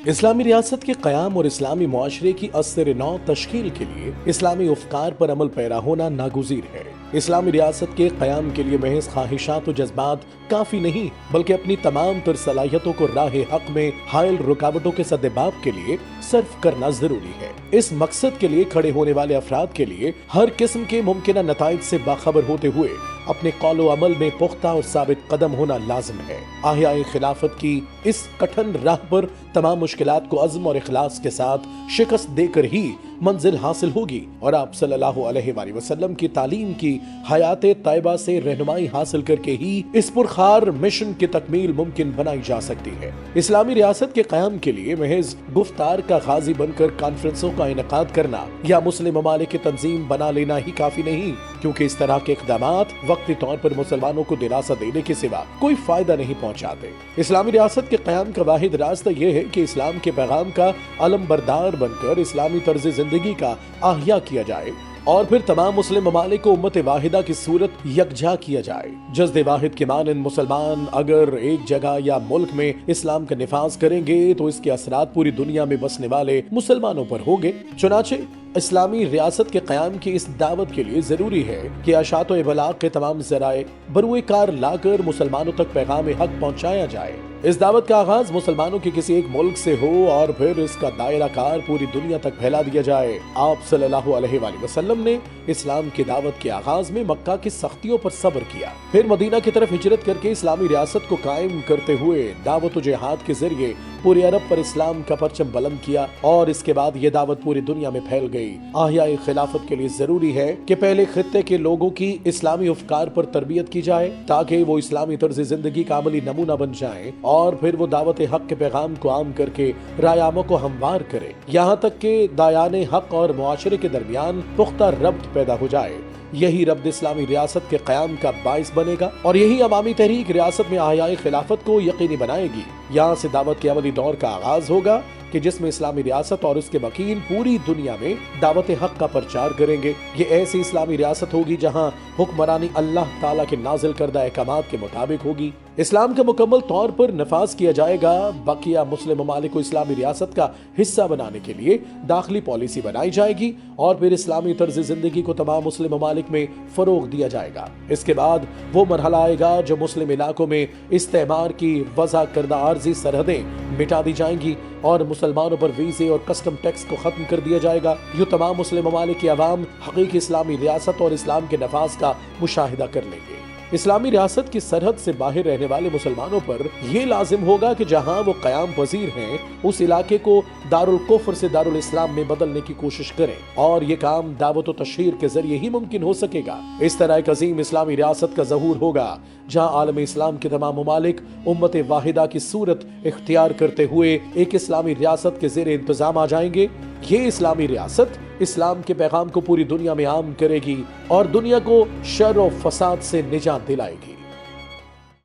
اسلامی ریاست کے قیام اور اسلامی معاشرے کی اثر نو تشکیل کے لیے اسلامی افکار پر عمل پیرا ہونا ناگزیر ہے۔ اسلامی ریاست کے قیام کے لیے محض خواہشات و جذبات کافی نہیں، بلکہ اپنی تمام تر صلاحیتوں کو راہ حق میں حائل رکاوٹوں کے سدباب کے لیے صرف کرنا ضروری ہے۔ اس مقصد کے لیے کھڑے ہونے والے افراد کے لیے ہر قسم کے ممکنہ نتائج سے باخبر ہوتے ہوئے اپنے قول و عمل میں پختہ اور ثابت قدم ہونا لازم ہے۔ احیاء خلافت کی اس کٹھن راہ پر تمام مشکلات کو عزم اور اخلاص کے ساتھ شکست دے کر ہی منزل حاصل ہوگی، اور آپ صلی اللہ علیہ وآلہ وسلم کی تعلیم کی حیات طیبہ سے رہنمائی حاصل کر کے ہی اس پرخار مشن کی تکمیل ممکن بنائی جا سکتی ہے۔ اسلامی ریاست کے قیام کے لیے محض گفتار کا غازی بن کر کانفرنسوں کا انعقاد کرنا یا مسلم ممالک کی تنظیم بنا لینا ہی کافی نہیں، کیونکہ اس طرح کے اقدامات وقتی طور پر مسلمانوں کو دلاسا دینے کے سوا کوئی فائدہ نہیں پہنچاتے۔ اسلامی ریاست کے قیام کا واحد راستہ یہ ہے کہ اسلام کے پیغام کا علم بردار بن کر اسلامی طرز زندگی کا احیاء کیا جائے، اور پھر تمام مسلم ممالک کو امت واحدہ کی صورت یکجا کیا جائے۔ جزد واحد کے مانند مسلمان اگر ایک جگہ یا ملک میں اسلام کا نفاذ کریں گے تو اس کے اثرات پوری دنیا میں بسنے والے مسلمانوں پر ہوں گے۔ چنانچہ اسلامی ریاست کے قیام کی اس دعوت کے لیے ضروری ہے کہ اشاعت و ابلاغ کے تمام ذرائع بروئے کار لا کر مسلمانوں تک پیغام حق پہنچایا جائے۔ اس دعوت کا آغاز مسلمانوں کے کسی ایک ملک سے ہو اور پھر اس کا دائرہ کار پوری دنیا تک پھیلا دیا جائے۔ آپ صلی اللہ علیہ وآلہ وسلم نے اسلام کی دعوت کے آغاز میں مکہ کی سختیوں پر صبر کیا، پھر مدینہ کی طرف ہجرت کر کے اسلامی ریاست کو قائم کرتے ہوئے دعوت و جہاد کے ذریعے پورے عرب پر اسلام کا پرچم بلند کیا، اور اس کے بعد یہ دعوت پوری دنیا میں پھیل گئی۔ احیاء خلافت کے لیے ضروری ہے کہ پہلے خطے کے لوگوں کی اسلامی افکار پر تربیت کی جائے تاکہ وہ اسلامی طرز زندگی کا عملی نمونہ بن جائیں، اور پھر وہ دعوت حق کے پیغام کو عام کر کے رائے عاموں کو ہموار کرے، یہاں تک کہ دایان حق اور معاشرے کے درمیان پختہ ربط پیدا ہو جائے۔ یہی ربط اسلامی ریاست کے قیام کا باعث بنے گا، اور یہی عوامی تحریک ریاست میں احیاء خلافت کو یقینی بنائے گی۔ یہاں سے دعوت کے عملی دور کا آغاز ہوگا کہ جس میں اسلامی ریاست اور اس کے مکین پوری دنیا میں دعوت حق کا پرچار کریں گے۔ یہ ایسی اسلامی ریاست ہوگی جہاں حکمرانی اللہ تعالیٰ کے نازل کردہ احکامات کے مطابق ہوگی۔ اسلام کا مکمل طور پر نفاذ کیا جائے گا۔ بقیہ مسلم ممالک کو اسلامی ریاست کا حصہ بنانے کے لیے داخلی پالیسی بنائی جائے گی، اور پھر اسلامی طرز زندگی کو تمام مسلم ممالک میں فروغ دیا جائے گا۔ اس کے بعد وہ مرحلہ آئے گا جو مسلم علاقوں میں استعمار کی وضع کردہ عارضی سرحدیں مٹا دی جائیں گی، اور مسلمانوں پر ویزے اور کسٹم ٹیکس کو ختم کر دیا جائے گا۔ یوں تمام مسلم ممالک کی عوام حقیقی اسلامی ریاست اور اسلام کے نفاذ کا مشاہدہ کر لیں گے۔ اسلامی ریاست کی سرحد سے باہر رہنے والے مسلمانوں پر یہ لازم ہوگا کہ جہاں وہ قیام پذیر ہیں اس علاقے کو دارالکفر سے دارالاسلام میں بدلنے کی کوشش کریں، اور یہ کام دعوت و تشہیر کے ذریعے ہی ممکن ہو سکے گا۔ اس طرح ایک عظیم اسلامی ریاست کا ظہور ہوگا جہاں عالم اسلام کے تمام ممالک امت واحدہ کی صورت اختیار کرتے ہوئے ایک اسلامی ریاست کے زیر انتظام آ جائیں گے۔ یہ اسلامی ریاست اسلام کے پیغام کو پوری دنیا میں عام کرے گی اور دنیا کو شر و فساد سے نجات دلائے گی۔